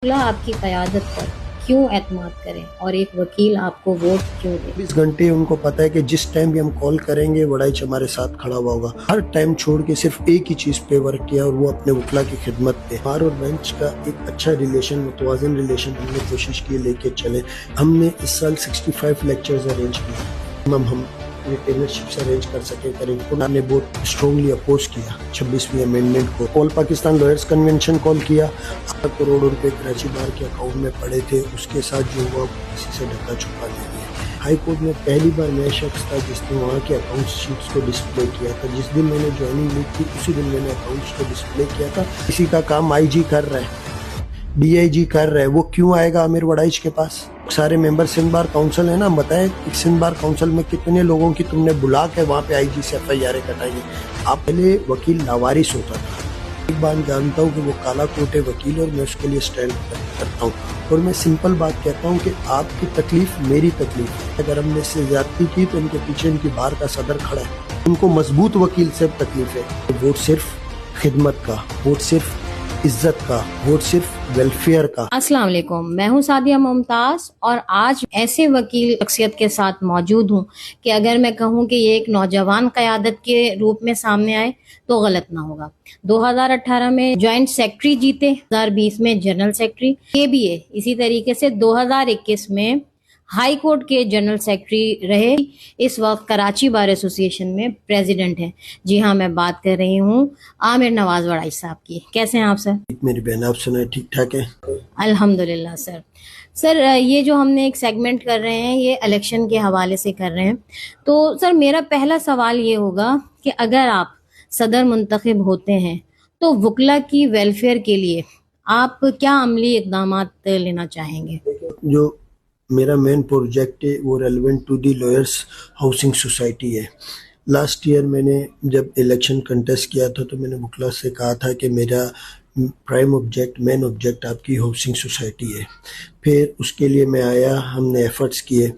खुला आपकी क़यादत पर क्यों एतमाद करें और एक वकील आपको वोट क्यों दे। 24 घंटे उनको पता है कि जिस टाइम भी हम कॉल करेंगे वड़ाइच हमारे साथ खड़ा हुआ होगा। हर टाइम छोड़ के सिर्फ एक ही चीज पे वर्क किया और वो अपने वकला की खिदमत पे। बार और बेंच का एक अच्छा रिलेशन, मुतवाज़िन रिलेशन हमने कोशिश की लेके चले। हमने इस साल 65 लेक्चर्स अरेंज किए। हम रिटेनरशिप से अरेंज कर सके करेंगे। उन्होंने बहुत स्ट्रॉन्गली अपोज किया 26वीं अमेंडमेंट को। All Pakistan lawyers convention call किया। 8 करोड़ रुपए कराची बार के अकाउंट में पड़े थे, उसके साथ जो हुआ किसी से ढका छुपा नहीं है। हाई कोर्ट में पहली बार मैं शख्स था जिसने वहाँ के अकाउंट शीट्स को डिस्प्ले किया था। जिस दिन मैंने ज्वाइनिंग ली थी उसी दिन मैंने अकाउंट्स को डिस्प्ले किया था। इसी का काम आईजी कर रहा है, डीआईजी कर रहा है, वो क्यों आएगा आमिर वड़ाइच के पास? सारे मेंबर सिंध बार काउंसिल है ना, बताएं सिंध बार काउंसिल में कितने लोगों की तुमने बुला के वहाँ पे आईजी से एफआईआर कटाई? आप पहले वकील लावारिस होता था। एक बात जानता हूँ कि वो काला कोटे वकील और मैं उसके लिए स्टैंड करता हूँ। और मैं सिंपल बात कहता हूँ कि आपकी तकलीफ मेरी तकलीफ है। अगर हमने इससे ज्यादती की तो इनके पीछे इनकी बार का सदर खड़ा है, उनको मजबूत वकील से तकलीफ है। वोट सिर्फ खिदमत का, वोट सिर्फ इज्जत का, वोट सिर्फ वेलफेयर का। अस्सलाम वालेकुम, मैं हूँ सादिया मुमताज और आज ऐसे वकील शख्सियत के साथ मौजूद हूँ कि अगर मैं कहूँ कि ये एक नौजवान क़यादत के रूप में सामने आए तो गलत ना होगा। 2018 में जॉइंट सेक्रेटरी जीते, 2020 में जनरल सेक्रेटरी, ये भी है। इसी तरीके से 2021 में हाई कोर्ट के जनरल सेक्रेटरी रहे। इस वक्त कराची बार एसोसिएशन में प्रेसिडेंट हैं। जी हाँ, मैं बात कर रही हूँ आमिर नवाज वड़ाइच साहब की। कैसे हैं आप सर? मेरी बहन, आप सुनाए ठीक ठाक है? अल्हम्दुलिल्लाह सर, ये जो हमने एक सेगमेंट कर रहे हैं ये इलेक्शन के हवाले से कर रहे हैं। तो सर मेरा पहला सवाल ये होगा कि अगर आप सदर मुंतखब होते हैं तो वकला की वेलफेयर के लिए आप क्या अमली इकदामात लेना चाहेंगे? जो मेरा मेन प्रोजेक्ट है वो relevant to the lawyers housing society है। लास्ट ईयर मैंने जब इलेक्शन कंटेस्ट किया था तो मैंने वकला से कहा था कि मेरा प्राइम ऑब्जेक्ट, मेन ऑब्जेक्ट आपकी हाउसिंग सोसाइटी है। फिर उसके लिए मैं आया, हमने एफर्ट्स किए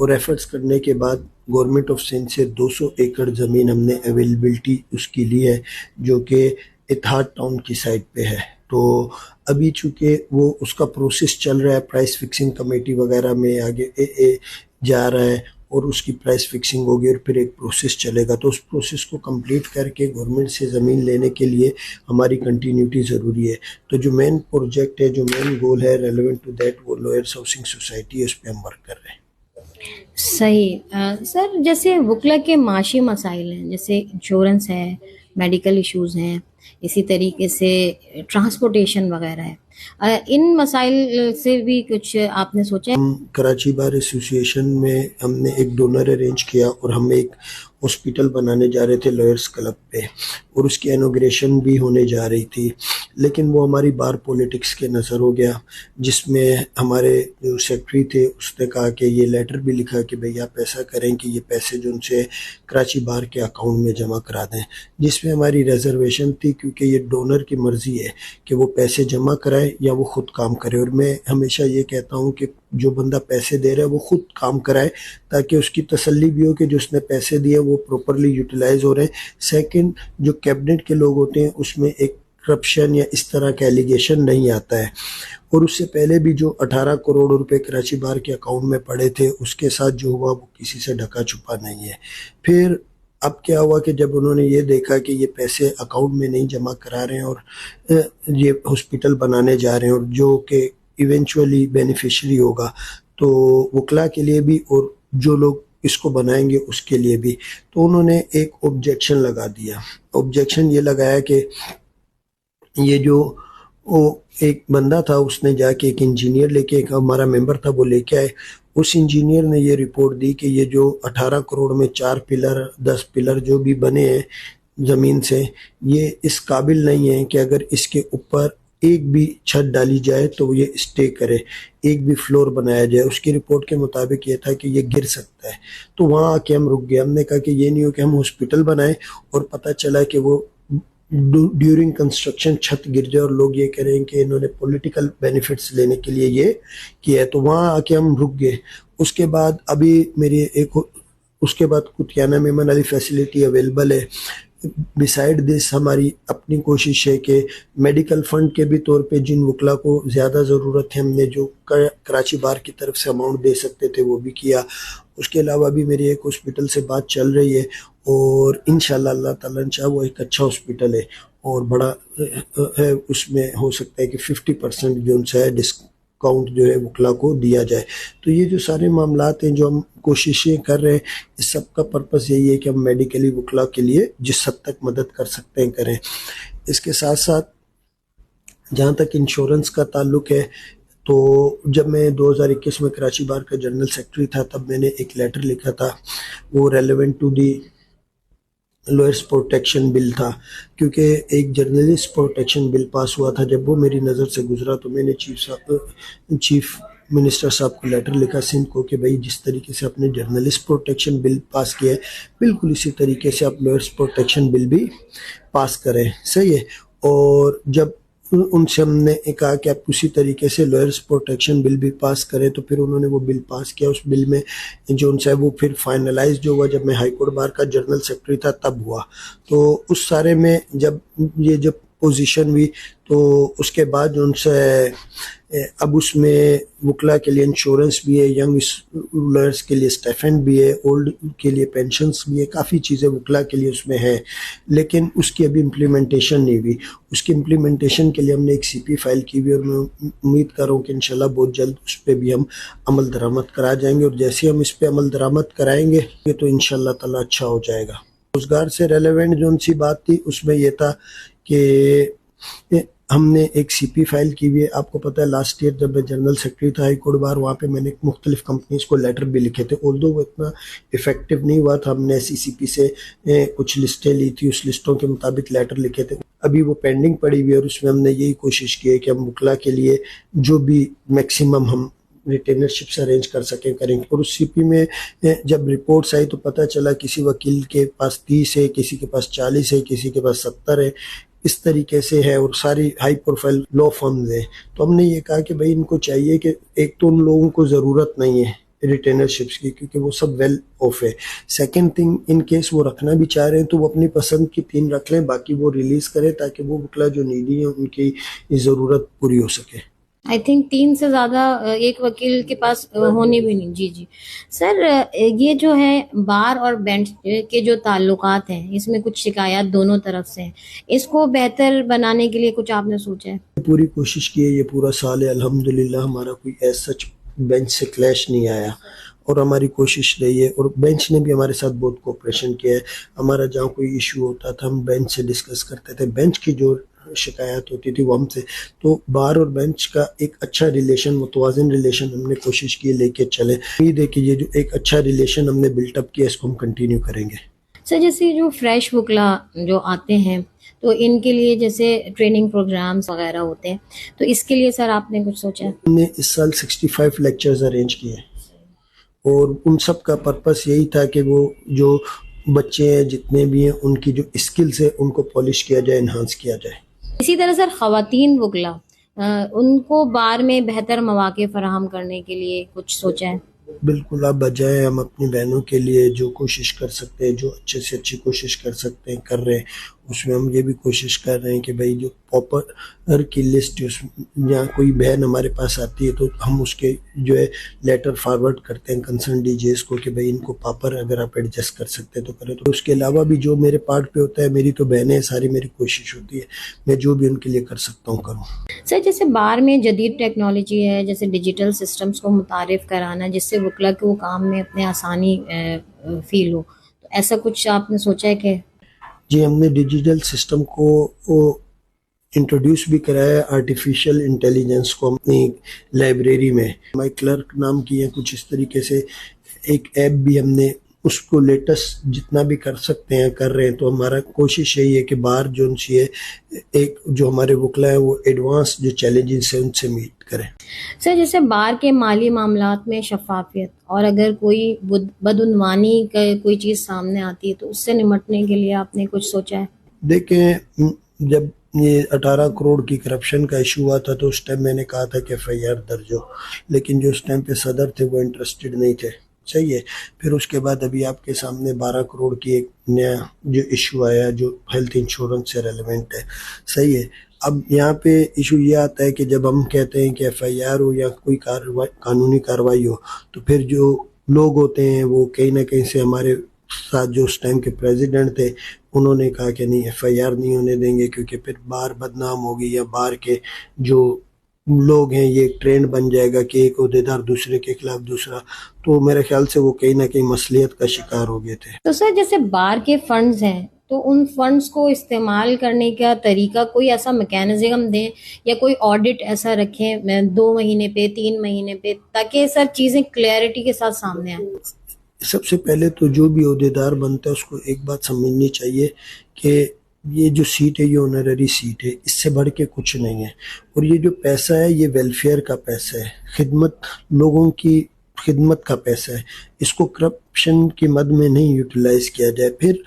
और एफर्ट्स करने के बाद गवर्नमेंट ऑफ सिंध से 200 एकड़ ज़मीन हमने अवेलेबिलिटी उसकी ली है, जो कि इत्तेहाद टाउन की साइड पे है। तो अभी चूँकि वो उसका प्रोसेस चल रहा है, प्राइस फिक्सिंग कमेटी वगैरह में आगे जा रहा है और उसकी प्राइस फिक्सिंग होगी और फिर एक प्रोसेस चलेगा। तो उस प्रोसेस को कंप्लीट करके गवर्नमेंट से ज़मीन लेने के लिए हमारी कंटिन्यूटी ज़रूरी है। तो जो मेन प्रोजेक्ट है, जो मेन गोल है रेलेवेंट टू दैट, वो लॉयर्स हाउसिंग सोसाइटी है, उस पर हम वर्क कर रहे हैं। सही। सर जैसे वकला के माशी मसाइल हैं, जैसे इंश्योरेंस है, मेडिकल इश्यूज हैं, इसी तरीके से ट्रांसपोर्टेशन वगैरह है, इन मसाइल से भी कुछ आपने सोचा है? हम कराची बार एसोसिएशन में हमने एक डोनर अरेंज किया और हम एक हॉस्पिटल बनाने जा रहे थे लॉयर्स क्लब पे और उसकी इनॉग्रेशन भी होने जा रही थी, लेकिन वो हमारी बार पॉलिटिक्स के नज़र हो गया, जिसमें हमारे जो सेक्रेटरी थे उसने कहा कि ये लेटर भी लिखा कि भैया आप ऐसा करें कि ये पैसे जो उनसे कराची बार के अकाउंट में जमा करा दें, जिसमें हमारी रिजर्वेशन थी क्योंकि ये डोनर की मर्ज़ी है कि वो पैसे जमा कराए या वो खुद काम करे। और मैं हमेशा ये कहता हूँ कि जो बंदा पैसे दे रहा है वो खुद काम कराए ताकि उसकी तसल्ली भी हो कि जो उसने पैसे दिए वो प्रॉपरली यूटिलाइज हो रहे हैं। सेकंड, जो कैबिनेट के लोग होते हैं उसमें एक करप्शन या इस तरह का एलिगेशन नहीं आता है। और उससे पहले भी जो 18 करोड़ रुपए कराची बार के अकाउंट में पड़े थे उसके साथ जो हुआ वो किसी से ढका छुपा नहीं है। फिर अब क्या हुआ कि जब उन्होंने ये देखा कि ये पैसे अकाउंट में नहीं जमा करा रहे हैं और ये हॉस्पिटल बनाने जा रहे हैं और जो कि इवेंचुअली बेनिफिशियरी होगा, तो वकला के लिए भी और जो लोग इसको बनाएंगे उसके लिए भी, तो उन्होंने एक ऑब्जेक्शन लगा दिया। ऑब्जेक्शन ये लगाया कि ये जो वो एक बंदा था उसने जाके एक इंजीनियर लेके, एक हमारा मेंबर था वो लेके आए, उस इंजीनियर ने ये रिपोर्ट दी कि ये जो 18 करोड़ में 4 पिलर 10 पिलर जो भी बने हैं ज़मीन से, ये इस काबिल नहीं है कि अगर इसके ऊपर एक भी छत डाली जाए तो ये स्टे करे, एक भी फ्लोर बनाया जाए। उसकी रिपोर्ट के मुताबिक ये था कि ये गिर सकता है। तो वहाँ आके हम रुक गए। हमने कहा कि ये नहीं हो कि हम हॉस्पिटल बनाएं और पता चला कि वो ड्यूरिंग कंस्ट्रक्शन छत गिर जाए और लोग ये कह रहे हैं कि इन्होंने पॉलिटिकल बेनिफिट्स लेने के लिए ये किया है। तो वहाँ आके हम रुक गए। उसके बाद अभी मेरी एक उसके बाद कुतियाना मेमन अली फैसिलिटी अवेलेबल है, बिसाइड दिस हमारी अपनी कोशिश है कि मेडिकल फंड के भी तौर पे जिन वकला को ज़्यादा ज़रूरत है, हमने जो कराची बार की तरफ से अमाउंट दे सकते थे वो भी किया। उसके अलावा भी मेरी एक हॉस्पिटल से बात चल रही है और इंशाल्लाह अल्लाह ताला ने चाहा वो एक अच्छा हॉस्पिटल है और बड़ा है, उसमें हो सकता है कि 50% जो उनसे है डिस्काउंट जो है वकला को दिया जाए। तो ये जो सारे मामलात हैं जो हम कोशिशें कर रहे हैं, इस सब का पर्पस यही है कि हम मेडिकली वकला के लिए जिस हद तक मदद कर सकते हैं करें। इसके साथ साथ जहाँ तक इंश्योरेंस का ताल्लुक है, तो जब मैं 2021 में कराची बार का जनरल सेक्रेटरी था तब मैंने एक लेटर लिखा था, वो relevant to the lawyers protection bill था, क्योंकि एक जर्नलिस्ट प्रोटेक्शन बिल पास हुआ था। जब वो मेरी नज़र से गुजरा तो मैंने चीफ मिनिस्टर साहब को लेटर लिखा सिंध को कि भाई जिस तरीके से आपने जर्नलिस्ट प्रोटेक्शन बिल पास किया है, बिल्कुल इसी तरीके से आप लॉयर्स प्रोटेक्शन बिल भी पास करें। सही है। और जब उनसे हमने कहा कि आप उसी तरीके से लॉयर्स प्रोटेक्शन बिल भी पास करें, तो फिर उन्होंने वो बिल पास किया। उस बिल में जो उनसे वो फिर फाइनलाइज जो हुआ जब मैं हाई कोर्ट बार का जनरल सेक्रेटरी था तब हुआ। तो उस सारे में जब पोजीशन हुई तो उसके बाद उनसे अब उसमें वकला के लिए इंश्योरेंस भी है, यंग लॉयर्स के लिए स्टाइपेंड भी है, ओल्ड के लिए पेंशन्स भी है, काफ़ी चीज़ें वकला के लिए उसमें है, लेकिन उसकी अभी इम्प्लीमेंटेशन नहीं हुई। उसकी इम्प्लीमेंटेशन के लिए हमने एक सीपी फाइल की हुई और मैं उम्मीद कर रहा हूँ कि इंशाल्लाह बहुत जल्द उस पर भी हम अमल दरामद करा जाएंगे। और जैसे हम इस पर अमल दरामद कराएंगे तो इंशाल्लाह ताला अच्छा हो जाएगा। रोजगार से रेलेवेंट जो सी बात थी उसमें यह था कि हमने एक सीपी फाइल की हुई है। आपको पता है लास्ट ईयर जब मैं जनरल सेक्रेटरी था हाई कोर्ट बार, वहाँ पे मैंने मुख्तलिफ कंपनीज को लेटर भी लिखे थे, ऑल्दो वो इतना इफेक्टिव नहीं हुआ था। हमने सीसीपी से कुछ लिस्टें ली थी, उस लिस्टों के मुताबिक लेटर लिखे थे, अभी वो पेंडिंग पड़ी हुई है। और उसमें हमने यही कोशिश की है कि हम वकला के लिए जो भी मैक्सिमम हम रिटेनरशिप्स अरेंज कर सकें करेंगे। और उस सीपी में जब रिपोर्ट्स आई तो पता चला किसी वकील के पास 30 है, किसी के पास 40 है, किसी के पास 70 है, इस तरीके से है, और सारी हाई प्रोफाइल लॉ फर्म्स हैं। तो हमने ये कहा कि भाई इनको चाहिए कि एक तो उन लोगों को ज़रूरत नहीं है रिटेनरशिप्स की क्योंकि वो सब वेल ऑफ है। सेकंड थिंग, इन केस वो रखना भी चाह रहे हैं तो वो अपनी पसंद की 3 रख लें, बाकी वो रिलीज करें ताकि वो वकला जो नीडी है उनकी ज़रूरत पूरी हो सके। आई थिंक 3 से ज्यादा एक वकील के पास होने भी नहीं। जी सर, ये जो है बार और बेंच के जो ताल्लुकात हैं, इसमें कुछ शिकायत दोनों तरफ से हैं, इसको बेहतर बनाने के लिए कुछ आपने सोचा है? पूरी कोशिश की है, ये पूरा साल है अल्हम्दुलिल्लाह हमारा कोई ऐसा सच बेंच से क्लैश नहीं आया और हमारी कोशिश रही है। और बेंच ने भी हमारे साथ बहुत कोऑपरेशन किया है। हमारा जहाँ कोई इशू होता था हम बेंच से डिस्कस करते थे, बेंच की जो शिकायत होती थी वो हमसे। तो बार और बेंच का एक अच्छा रिलेशन, मुतवाज़िन रिलेशन हमने कोशिश की लेके चले। उम्मीद है कि ये जो एक अच्छा रिलेशन हमने बिल्टअप किया इसको हम कंटिन्यू करेंगे। सर, जैसे जो फ्रेश वकला जो आते हैं तो इनके लिए जैसे ट्रेनिंग प्रोग्राम्स वगैरह होते हैं, तो इसके लिए सर आपने कुछ सोचा है? हमने इस साल 65 लेक्चर्स अरेंज किए और उन सब का पर्पस यही था कि वो जो बच्चे हैं जितने भी हैं उनकी जो स्किल्स है उनको पॉलिश किया जाए, इन्हांस किया जाए। इसी तरह सर ख़वातीन वकला उनको बार में बेहतर मौके फराहम करने के लिए कुछ सोचा है? बिल्कुल, आप बजाय हम अपनी बहनों के लिए जो कोशिश कर सकते हैं, जो अच्छे से अच्छी कोशिश कर सकते हैं कर रहे हैं। उसमें हम ये भी कोशिश कर रहे हैं कि भाई जो पॉपर की लिस्ट या कोई बहन हमारे पास आती है तो हम उसके जो है लेटर फॉरवर्ड करते हैं कंसर्न डीजेस को कि भाई इनको पापर अगर आप एडजस्ट कर सकते हैं तो करें। तो उसके अलावा भी जो मेरे पार्ट पे होता है, मेरी तो बहनें सारी, मेरी कोशिश होती है मैं जो भी उनके लिए कर सकता हूँ करूँ। सर, जैसे बार में जदीद टेक्नोलॉजी है, जैसे डिजिटल सिस्टम्स को मुतारिफ कराना जिससे वकला को काम में अपने आसानी फील हो, तो ऐसा कुछ आपने सोचा है कि? जी, हमने डिजिटल सिस्टम को इंट्रोड्यूस भी कराया, आर्टिफिशियल इंटेलिजेंस को अपनी लाइब्रेरी में माई क्लर्क नाम की है कुछ इस तरीके से एक ऐप भी हमने उसको लेटेस्ट जितना भी कर सकते हैं कर रहे हैं। तो हमारा कोशिश यही है कि बाहर जो है एक जो हमारे वकला है वो एडवांस जो चैलेंजेस है उनसे मीट करें। सर, जैसे बार के माली मामलात में शफाफियत और अगर कोई बदउनवानी का कोई चीज़ सामने आती है तो उससे निपटने के लिए आपने कुछ सोचा है? देखें, जब ये 18 करोड़ की करप्शन का इशू हुआ था तो उस टाइम मैंने कहा था कि FIR दर्ज हो, लेकिन जो उस टाइम पे सदर थे वो इंटरेस्टेड नहीं थे सही है। फिर उसके बाद अभी आपके सामने 12 करोड़ की एक नया जो इशू आया जो हेल्थ इंश्योरेंस से रेलेवेंट है, सही है। अब यहाँ पे इशू ये आता है कि जब हम कहते हैं कि एफआईआर हो या कोई कानूनी कार्रवाई हो, तो फिर जो लोग होते हैं वो कहीं ना कहीं से हमारे साथ जो उस टाइम के प्रेसिडेंट थे उन्होंने कहा कि नहीं एफआईआर नहीं होने देंगे क्योंकि फिर बार बदनाम होगी या बार के जो लोग हैं ये ट्रेंड बन जाएगा कि एक अहदेदार दूसरे के खिलाफ दूसरा, तो मेरे ख्याल से वो कहीं ना कहीं मसलियत का शिकार हो गए थे। तो सर जैसे बार के फंड्स हैं तो उन फंड्स को इस्तेमाल करने का तरीका कोई ऐसा मैकेनिज्म दें या कोई ऑडिट ऐसा रखें 2 महीने पे 3 महीने पे, ताकि सर चीजें क्लैरिटी के साथ सामने आए। सबसे पहले तो जो भी अहदेदार बनता है उसको एक बात समझनी चाहिए कि ये जो सीट है ये ऑनररी सीट है, इससे बढ़ के कुछ नहीं है। और ये जो पैसा है ये वेलफेयर का पैसा है, खिदमत, लोगों की खिदमत का पैसा है। इसको करप्शन की मद में नहीं यूटिलाइज किया जाए। फिर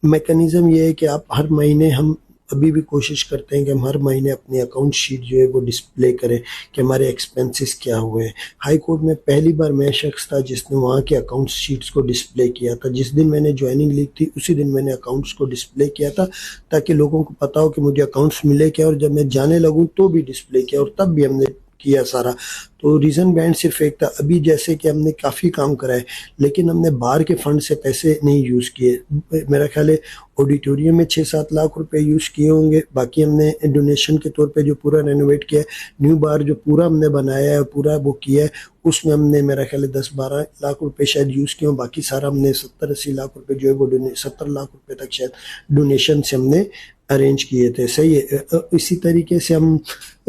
मैकेनिज्म ये है कि आप हर महीने, हम अभी भी कोशिश करते हैं कि हम हर महीने अपनी अकाउंट शीट जो है वो डिस्प्ले करें कि हमारे एक्सपेंसेस क्या हुए हैं। हाई कोर्ट में पहली बार मैं शख्स था जिसने वहाँ के अकाउंट शीट्स को डिस्प्ले किया था। जिस दिन मैंने ज्वाइनिंग ली थी उसी दिन मैंने अकाउंट्स को डिस्प्ले किया था ताकि लोगों को पता हो कि मुझे अकाउंट्स मिले क्या, और जब मैं जाने लगूँ तो भी डिस्प्ले किया, और तब भी हमने किया सारा। तो रीज़न बैंड सिर्फ एक था। अभी जैसे कि हमने काफ़ी काम कराए लेकिन हमने बाहर के फंड से पैसे नहीं यूज़ किए। मेरा ख्याल है ऑडिटोरियम में 6-7 लाख रुपए यूज़ किए होंगे, बाकी हमने डोनेशन के तौर पे जो पूरा रेनोवेट किया है, न्यू बार जो पूरा हमने बनाया है पूरा वो किया है, उसमें हमने मेरा ख्याल है 10-12 लाख रुपए शायद यूज़ किए हों। बाकी सारा हमने 70-80 लाख रुपए जो है वो 70 लाख रुपए तक शायद डोनेशन से हमने अरेंज किए थे, सही है। इसी तरीके से हम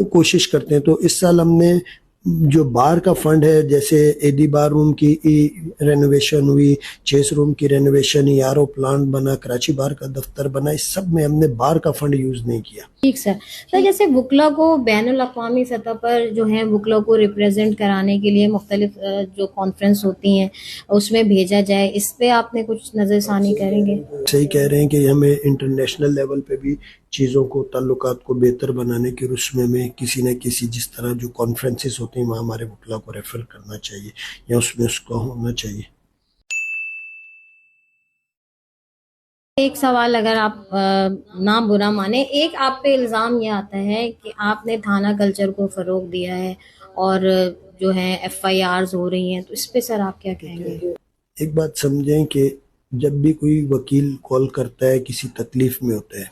कोशिश करते हैं। तो इस साल हमने जो बार का फंड है, जैसे एडी बार रूम की रेनोवेशन हुई, चेस रूम की रेनोवेशन हुई, आरओ प्लांट बना, कराची बार का दफ्तर बना, इस सब में हमने बार का फंड यूज नहीं किया। ठीक सर। सर जैसे वुकला को बैनुल अक़वामी सतह पर जो है वुकला को रिप्रेजेंट कराने के लिए मुख्तलिफ जो कॉन्फ्रेंस होती हैं उसमें भेजा जाए, इस पे आपने कुछ नजरसानी करेंगे? सही कह रहे हैं कि हमें इंटरनेशनल लेवल पे भी चीज़ों को, ताल्लुकात को बेहतर बनाने के उसमें में किसी न किसी, जिस तरह जो कॉन्फ्रेंसेस होती हैं वहाँ हमारे वकला को रेफर करना चाहिए या उसमें उसका होना चाहिए। एक सवाल, अगर आप ना बुरा माने, एक आप पे इल्ज़ाम ये आता है कि आपने थाना कल्चर को फ़रोग दिया है और जो है FIRs हो रही हैं, तो इस पे सर आप क्या कहेंगे? एक बात समझें कि जब भी कोई वकील कॉल करता है किसी तकलीफ में होता है,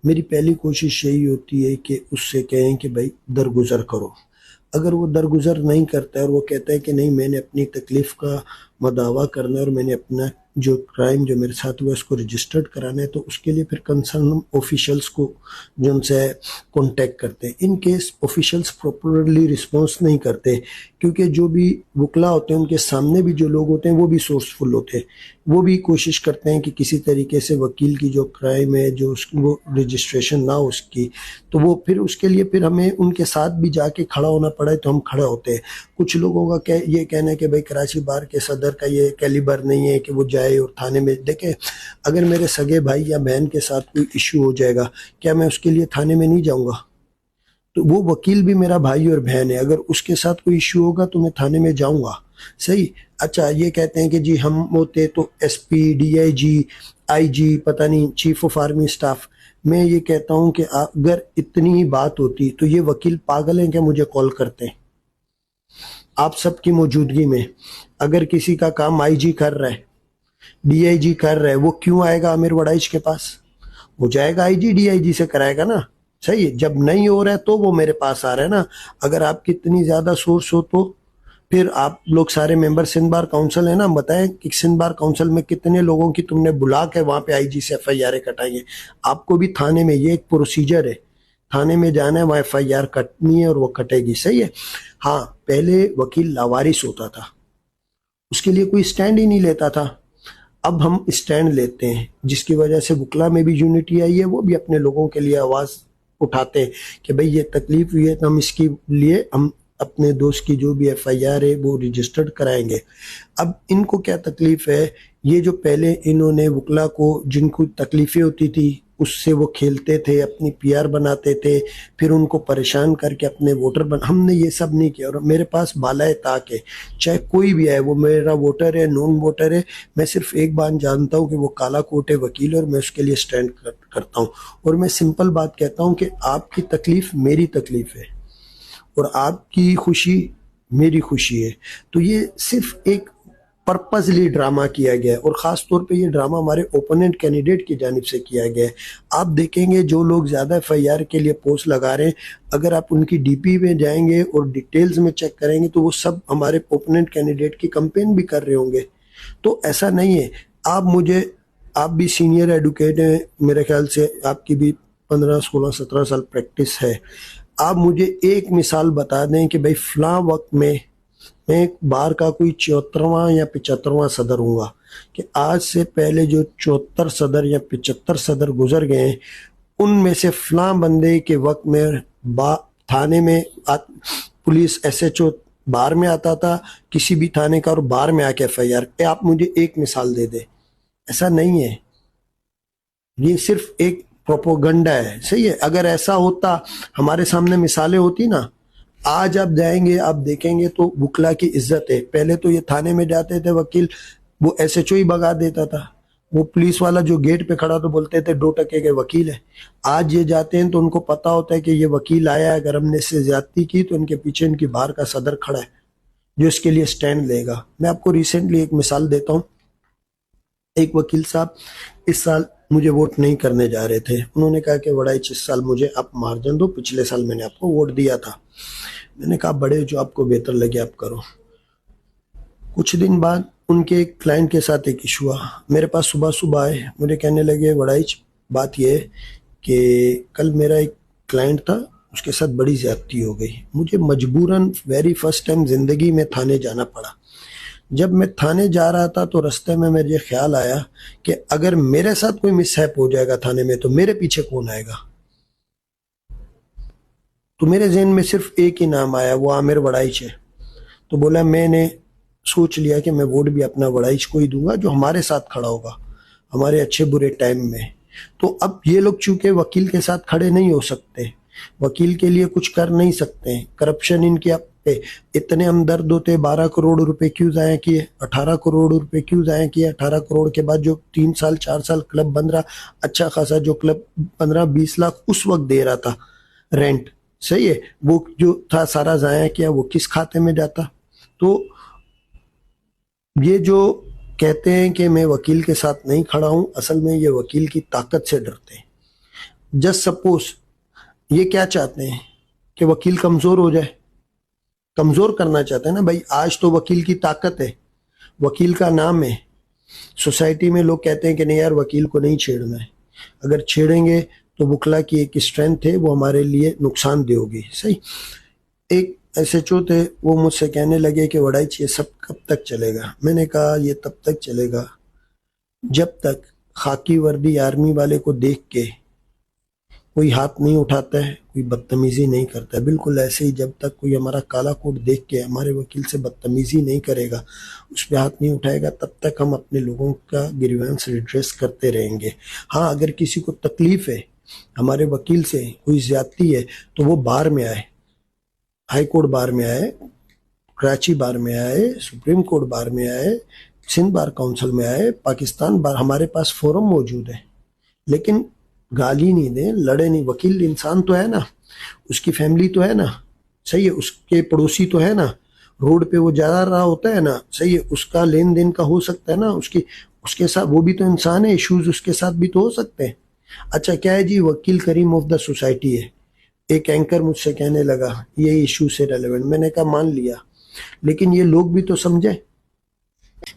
मेरी पहली कोशिश यही होती है कि उससे कहें कि भाई दरगुजर करो। अगर वो दरगुजर नहीं करता है और वो कहता है कि नहीं मैंने अपनी तकलीफ़ का मदावा करना है और मैंने अपना जो क्राइम जो मेरे साथ हुआ उसको रजिस्टर्ड कराना है, तो उसके लिए फिर कंसर्न ऑफिशियल्स को जो उनसे कांटेक्ट करते हैं। In case officials properly response नहीं करते, क्योंकि जो भी वकला होते हैं उनके सामने भी जो लोग होते हैं वो भी सोर्सफुल होते हैं, वो भी कोशिश करते हैं कि किसी तरीके से वकील की जो क्राइम है जो वो रजिस्ट्रेशन ना हो उसकी, तो वो फिर उसके लिए फिर हमें उनके साथ भी जाके खड़ा होना पड़ा है, तो हम खड़े होते हैं। कुछ लोगों का ये कहना है कि भाई कराची बार के सदर का ये कैलिबर नहीं है कि वो जाए और थाने में देखे। अगर मेरे सगे भाई या बहन के साथ कोई इशू हो जाएगा, क्या मैं उसके लिए थाने में नहीं जाऊंगा? तो वो वकील भी मेरा भाई और बहन है, अगर उसके साथ कोई इशू होगा तो मैं थाने में जाऊंगा, सही। अच्छा, ये कहते हैं कि जी हम होते तो SP, DIG, IG, पता नहीं चीफ ऑफ आर्मी स्टाफ। मैं ये कहता हूं कि अगर इतनी ही बात होती तो ये वकील पागल हैं क्या मुझे कॉल करते हैं? आप सबकी मौजूदगी में अगर किसी का काम IG कर रहा है, DIG कर रहा है, वो क्यों आएगा आमिर वड़ाइच के पास? वो जाएगा IG DIG से कराएगा ना, सही है। जब नहीं हो रहा है तो वो मेरे पास आ रहा है ना। अगर आपकी इतनी ज्यादा सोर्स हो तो फिर आप लोग सारे मेंबर सिंध बार काउंसिल है ना, बताएं कि सिंध बार काउंसिल में कितने लोगों की तुमने बुला के वहां पे IG से FIR कटाई है। आपको भी थाने में ये एक प्रोसीजर है, थाने में जाना है, वहां FIR कटनी है और वो कटेगी, सही है। हाँ, पहले वकील लावारिस होता था, उसके लिए कोई स्टैंड ही नहीं लेता था। अब हम स्टैंड लेते हैं, जिसकी वजह से वकला में भी यूनिटी आई है, वो भी अपने लोगों के लिए आवाज उठाते हैं कि भाई ये तकलीफ हुई है तो हम इसके लिए हम अपने दोस्त की जो भी FIR है वो रजिस्टर्ड कराएंगे। अब इनको क्या तकलीफ है, ये जो पहले इन्होंने वकला को जिनको तकलीफें होती थी उससे वो खेलते थे, अपनी पीआर बनाते थे, फिर उनको परेशान करके अपने वोटर हमने ये सब नहीं किया। और मेरे पास बालाए ताक है, चाहे कोई भी है, वो मेरा वोटर है, नॉन वोटर है, मैं सिर्फ एक बात जानता हूँ कि वो काला कोट है, वकील है, और मैं उसके लिए स्टैंड करता हूँ। और मैं सिंपल बात कहता हूँ कि आपकी तकलीफ मेरी तकलीफ है और आपकी खुशी मेरी खुशी है। तो ये सिर्फ एक पर्पसली ड्रामा किया गया है, और ख़ास तौर पे ये ड्रामा हमारे ओपोनेंट कैंडिडेट की जानिब से किया गया है। आप देखेंगे जो लोग ज़्यादा एफआईआर के लिए पोस्ट लगा रहे हैं, अगर आप उनकी डीपी में जाएंगे और डिटेल्स में चेक करेंगे तो वो सब हमारे ओपोनेंट कैंडिडेट की कंपेन भी कर रहे होंगे। तो ऐसा नहीं है। आप भी सीनियर एडवोकेट हैं, मेरे ख्याल से आपकी भी 15, 16, 17 साल प्रैक्टिस है। आप मुझे एक मिसाल बता दें कि भाई फलां वक्त में मैं बार का कोई 74वां या 75वां सदर हूँगा, कि आज से पहले जो 74 सदर या 75 सदर गुजर गए हैं, उनमें से फलां बंदे के वक्त में थाने में पुलिस एसएचओ बार में आता था किसी भी थाने का, और बार में आके एफआईआर। आप मुझे एक मिसाल दे दे। ऐसा नहीं है, ये सिर्फ एक प्रोपोगंडा है। सही है, अगर ऐसा होता, हमारे सामने मिसालें होती ना, आज आप जाएंगे, आप देखेंगे तो वकला की इज्जत है। पहले तो ये थाने में जाते थे वकील, वो एसएचओ ही भगा देता था, वो पुलिस वाला जो गेट पे खड़ा तो बोलते थे 2 टके के वकील है। आज ये जाते हैं तो उनको पता होता है कि ये वकील आया है, अगर हमने इससे ज्यादती की तो इनके पीछे इनकी बार का सदर खड़ा है जो इसके लिए स्टैंड लेगा। मैं आपको रिसेंटली एक मिसाल देता हूँ। एक वकील साहब इस साल मुझे वोट नहीं करने जा रहे थे। उन्होंने कहा कि वड़ाइच इस साल मुझे आप मार्जिन दो, पिछले साल मैंने आपको वोट दिया था। मैंने कहा बड़े, जो आपको बेहतर लगे आप करो। कुछ दिन बाद उनके एक क्लाइंट के साथ एक इशू हुआ, मेरे पास सुबह सुबह आए, मुझे कहने लगे वड़ाइच बात ये है कि कल मेरा एक क्लाइंट था, उसके साथ बड़ी ज्यादती हो गई, मुझे मजबूरन वेरी फर्स्ट टाइम जिंदगी में थाने जाना पड़ा। जब मैं थाने जा रहा था तो रास्ते में मुझे ख्याल आया कि अगर मेरे साथ कोई मिसहैप हो जाएगा थाने में तो मेरे पीछे कौन आएगा। तो मेरे जहन में सिर्फ एक ही नाम आया, वो आमिर वड़ाइच है। तो बोला, मैंने सोच लिया कि मैं वोट भी अपना वड़ाइच को ही दूंगा जो हमारे साथ खड़ा होगा हमारे अच्छे बुरे टाइम में। तो अब ये लोग चूंकि वकील के साथ खड़े नहीं हो सकते, वकील के लिए कुछ कर नहीं सकते, करप्शन इनके आप पे इतने हमदर्द होते, 12 करोड़ रुपए क्यों जाया किए, 18 करोड़ रुपए क्यों जाया किए। 18 करोड़ के बाद जो 3 साल 4 साल क्लब बन रहा, अच्छा खासा जो क्लब 15-20 लाख उस वक्त दे रहा था रेंट, सही है, वो जो था सारा जाया किया, वो किस खाते में जाता। तो ये जो कहते हैं कि मैं वकील के साथ नहीं खड़ा हूं, असल में ये वकील की ताकत से डरते हैं। जस्ट सपोज ये क्या चाहते हैं कि वकील कमजोर हो जाए, कमजोर करना चाहते हैं ना भाई। आज तो वकील की ताकत है, वकील का नाम है, सोसाइटी में लोग कहते हैं कि नहीं यार वकील को नहीं छेड़ना है, अगर छेड़ेंगे तो वकला की एक स्ट्रेंथ है वो हमारे लिए नुकसानदेह होगी। सही, एक एसएचओ थे, वो मुझसे कहने लगे कि वड़ाइच ये सब कब तक चलेगा। मैंने कहा ये तब तक चलेगा जब तक खाकी वर्दी आर्मी वाले को देख के कोई हाथ नहीं उठाता है, कोई बदतमीजी नहीं करता है। बिल्कुल ऐसे ही जब तक कोई हमारा काला कोट देख के हमारे वकील से बदतमीजी नहीं करेगा, उस पर हाथ नहीं उठाएगा, तब तक हम अपने लोगों का ग्रीवेंस रिड्रेस करते रहेंगे। हाँ, अगर किसी को तकलीफ है हमारे वकील से, कोई ज्यादती है, तो वो बार में आए, हाई कोर्ट बार में आए, कराची बार में आए, सुप्रीम कोर्ट बार में आए, सिंध बार काउंसिल में आए, पाकिस्तान बार, हमारे पास फोरम मौजूद है। लेकिन गाली नहीं दे, लड़े नहीं। वकील इंसान तो है ना, उसकी फैमिली तो है ना, सही है, उसके पड़ोसी तो है ना, रोड पे वो जा रहा होता है ना, सही है, उसका लेन देन का हो सकता है ना, उसके साथ वो भी तो इंसान है, इश्यूज उसके साथ भी तो हो सकते हैं। अच्छा क्या है जी, वकील करीम ऑफ द सोसाइटी है। एक एंकर मुझसे कहने लगा ये इशू से रेलेवेंट, मैंने कहा मान लिया, लेकिन ये लोग भी तो समझे।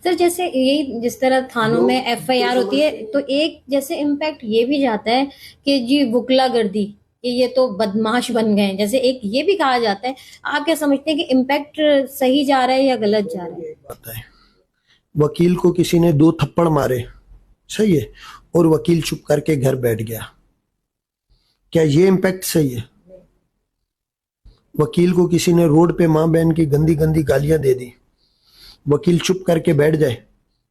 सर जैसे यही जिस तरह थानों में एफआईआर होती है, तो एक जैसे इम्पैक्ट ये भी जाता है कि जी वकलागर्दी, कि ये तो बदमाश बन गए, जैसे एक ये भी कहा जाता है। आप क्या समझते हैं कि इम्पैक्ट सही जा रहा है या गलत जा रहा है? पता है, वकील को किसी ने 2 थप्पड़ मारे, सही है, और वकील चुप करके घर बैठ गया, क्या ये इम्पैक्ट सही है? वकील को किसी ने रोड पे माँ बहन की गंदी गंदी गालियां दे दी, वकील चुप करके बैठ जाए,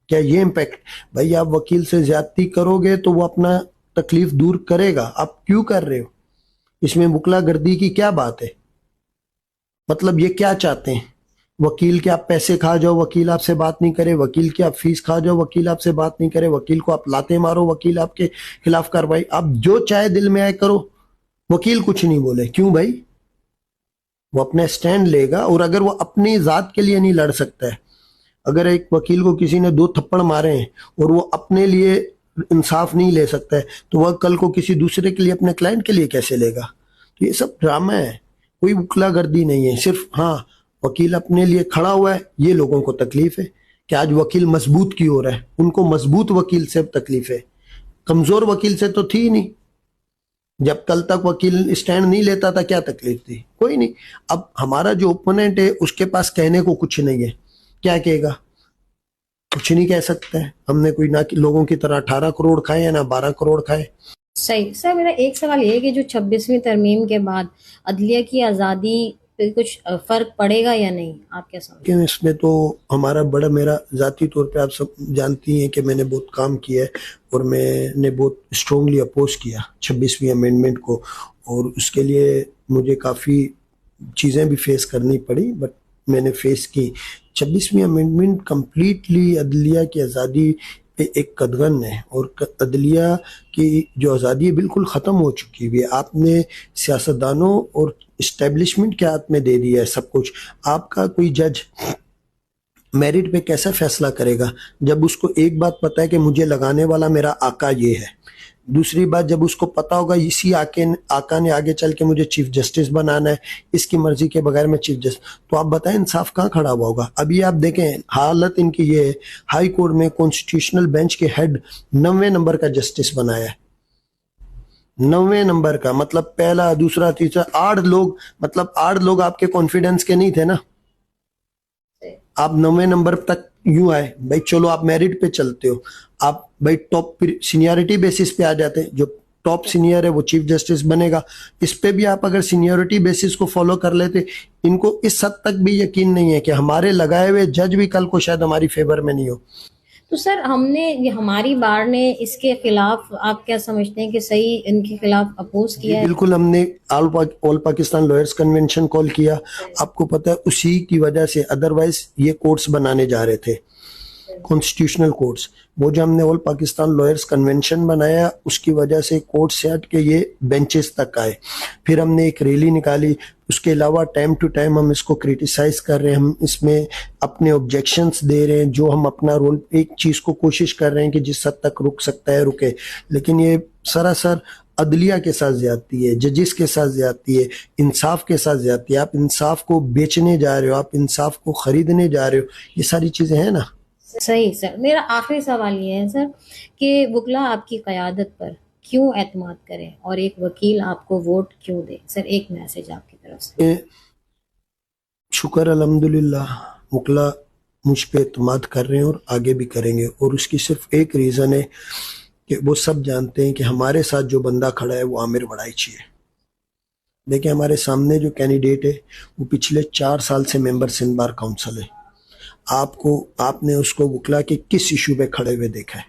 क्या ये इम्पैक्ट? भाई आप वकील से ज्यादती करोगे तो वो अपना तकलीफ दूर करेगा। आप क्यों कर रहे हो? इसमें वकलागर्दी की क्या बात है? मतलब ये क्या चाहते हैं? वकील के आप पैसे खा जाओ, वकील आपसे बात नहीं करे, वकील की आप फीस खा जाओ, वकील आपसे बात नहीं करे, वकील को आप लाते मारो, वकील आपके खिलाफ कार्रवाई, आप जो चाहे दिल में आए करो, वकील कुछ नहीं बोले। क्यों भाई? वो अपना स्टैंड लेगा, और अगर वो अपनी जात के लिए नहीं लड़ सकता है, अगर एक वकील को किसी ने 2 थप्पड़ मारे हैं और वो अपने लिए इंसाफ नहीं ले सकता है, तो वह कल को किसी दूसरे के लिए, अपने क्लाइंट के लिए कैसे लेगा? तो ये सब ड्रामा है, कोई वकलागर्दी नहीं है। सिर्फ हाँ, वकील अपने लिए खड़ा हुआ है, ये लोगों को तकलीफ है कि आज वकील मजबूत की ओर है। उनको मजबूत वकील से तकलीफ है, कमजोर वकील से तो थी ही नहीं। जब कल तक वकील स्टैंड नहीं लेता था, क्या तकलीफ थी? कोई नहीं। अब हमारा जो ओपोनेंट है, उसके पास कहने को कुछ नहीं है, क्या कहेगा? कुछ नहीं कह सकता है। हमने कोई ना लोगों की तरह 18 करोड़ खाए या ना 12 करोड़ खाए। सही सर, मेरा एक सवाल ये है कि जो 26वीं तरमीम के बाद अदलिया की आज़ादी पे कुछ फर्क पड़ेगा या नहीं, आप क्या समझते हैं? लेकिन इसमें तो हमारा बड़ा, मेरा जाती तौर पे आप सब जानती हैं कि मैंने बहुत काम किया है, और मैंने बहुत स्ट्रांगली अपोज किया 26वीं अमेंडमेंट को, और उसके लिए मुझे काफ़ी चीज़ें भी फेस करनी पड़ी, बट मैंने फेस की। 26वीं अमेंडमेंट कम्प्लीटली अदलिया की आज़ादी पे एक कदगन है, और अदलिया की जो आज़ादी है बिल्कुल ख़त्म हो चुकी हुई है। आपने सियासतदानों और इस्टेब्लिशमेंट के हाथ में दे दिया है सब कुछ। आपका कोई जज मेरिट पे कैसा फैसला करेगा जब उसको एक बात पता है कि मुझे लगाने वाला मेरा आका ये है? दूसरी बात, जब उसको पता होगा इसी आका ने आगे चल के मुझे चीफ जस्टिस बनाना है, इसकी मर्जी के बगैर मैं चीफ जस्टिस, तो आप बताएं इंसाफ कहाँ खड़ा हुआ होगा? अभी आप देखें हालत इनकी ये है, हाई कोर्ट में कॉन्स्टिट्यूशनल बेंच के हेड 90वें नंबर का जस्टिस बनाया है। 90वें नंबर का, मतलब पहला दूसरा तीसरा 8 लोग, मतलब 8 लोग आपके कॉन्फिडेंस के नहीं थे ना। आप 90वें नंबर तक यूं आए भाई, चलो आप मेरिट पे चलते हो, आप भाई टॉप सीनियरिटी बेसिस पे आ जाते हैं, जो टॉप सीनियर है वो चीफ जस्टिस बनेगा। इस पे भी आप अगर सीनियरिटी बेसिस को फॉलो कर लेते, इनको इस हद तक भी यकीन नहीं है कि हमारे लगाए हुए जज भी कल को शायद हमारी फेवर में नहीं हो। तो सर, ये हमारी बार ने इसके खिलाफ, आप क्या समझते हैं कि सही इनके खिलाफ अपोज किया है? बिल्कुल, हमने all Pakistan lawyers convention call किया। आपको पता है उसी की वजह से, अदरवाइज ये कोर्ट्स बनाने जा रहे थे, कॉन्स्टिट्यूशनल कोर्ट्स। वो जो हमने ऑल पाकिस्तान लॉयर्स कन्वेंशन बनाया, उसकी वजह से कोर्ट से हट के ये बेंचेस तक आए। फिर हमने एक रैली निकाली। उसके अलावा टाइम टू टाइम हम इसको क्रिटिसाइज कर रहे हैं, हम इसमें अपने ऑब्जेक्शंस दे रहे हैं, जो हम अपना रोल, एक चीज को कोशिश कर रहे हैं कि जिस हद तक रुक सकता है रुके। लेकिन ये सरासर अदलिया के साथ ज्यादती है, जजिस के साथ ज्यादती है, इंसाफ के साथ ज्यादती है। आप इंसाफ को बेचने जा रहे हो, आप इंसाफ को खरीदने जा रहे हो, ये सारी चीजें हैं ना। सही सर, मेरा आखिरी सवाल ये है सर कि वकला आपकी क़यादत पर क्यों एतमाद करें और एक वकील आपको वोट क्यों दे? सर, एक मैसेज आपकी तरफ से। शुक्र अल्हम्दुलिल्लाह, वकला मुझ पे एतमाद कर रहे हैं और आगे भी करेंगे, और उसकी सिर्फ एक रीज़न है कि वो सब जानते हैं कि हमारे साथ जो बंदा खड़ा है वो आमिर वड़ाइची है। देखिए, हमारे सामने जो कैंडिडेट है वो पिछले 4 साल से मेंबर सिंध बार काउंसिल है। आपने उसको वकला के किस इशू पे खड़े हुए देखा है?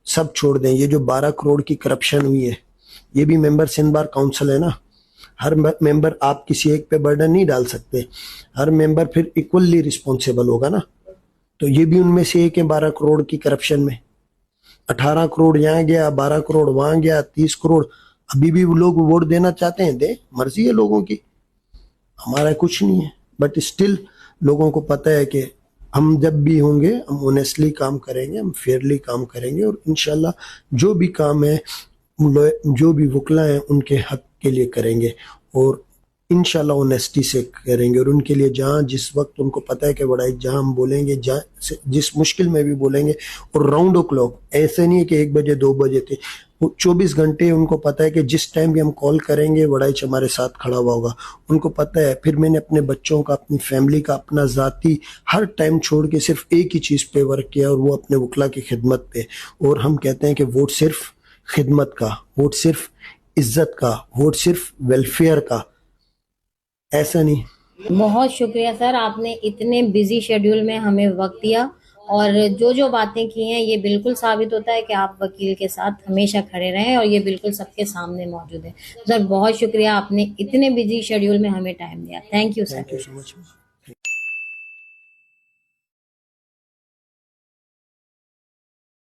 सब छोड़ दें, ये जो 12 करोड़ की करप्शन हुई है, ये भी मेंबर सिंध बार काउंसिल है ना। हर मेंबर, आप किसी एक पे बर्डन नहीं डाल सकते, हर मेंबर फिर इक्वली रिस्पॉन्सिबल होगा ना। तो ये भी उनमें से एक है 12 करोड़ की करप्शन में। 18 करोड़ यहाँ गया, 12 करोड़ वहां गया, 30 करोड़। अभी भी वो लोग वोट देना चाहते हैं, दे, मर्जी है लोगों की, हमारा कुछ नहीं है। बट स्टिल लोगों को पता है कि हम जब भी होंगे, हम ऑनेस्टली काम करेंगे, हम फेयरली काम करेंगे, और इंशाल्लाह जो भी काम है, जो भी वकला हैं उनके हक के लिए करेंगे, और इंशाल्लाह ऑनेस्टी से करेंगे। और उनके लिए जहाँ जिस वक्त उनको पता है कि बड़ा जहाँ हम बोलेंगे, जहाँ जिस मुश्किल में भी बोलेंगे, और राउंड ओ क्लॉक, ऐसे नहीं है कि 1 बजे 2 बजे थे, वो 24 घंटे उनको पता है कि जिस टाइम भी हम कॉल करेंगे वड़ाइच हमारे साथ खड़ा हुआ होगा। उनको पता है। फिर मैंने अपने बच्चों का, अपनी फैमिली का, अपना ज़ाती हर टाइम छोड़ के सिर्फ एक ही चीज़ पे वर्क किया, और वो अपने वकला की खिदमत पे। और हम कहते हैं कि वोट सिर्फ खिदमत का, वोट सिर्फ इज्जत का, वोट सिर्फ वेलफेयर का, ऐसा नहीं। बहुत शुक्रिया सर, आपने इतने बिजी शेड्यूल में हमें वक्त दिया और जो जो बातें की हैं ये बिल्कुल साबित होता है कि आप वकील के साथ हमेशा खड़े रहें और ये बिल्कुल सबके सामने मौजूद है। सर बहुत शुक्रिया, आपने इतने बिजी शेड्यूल में हमें टाइम दिया। Thank you thank you sir. So much.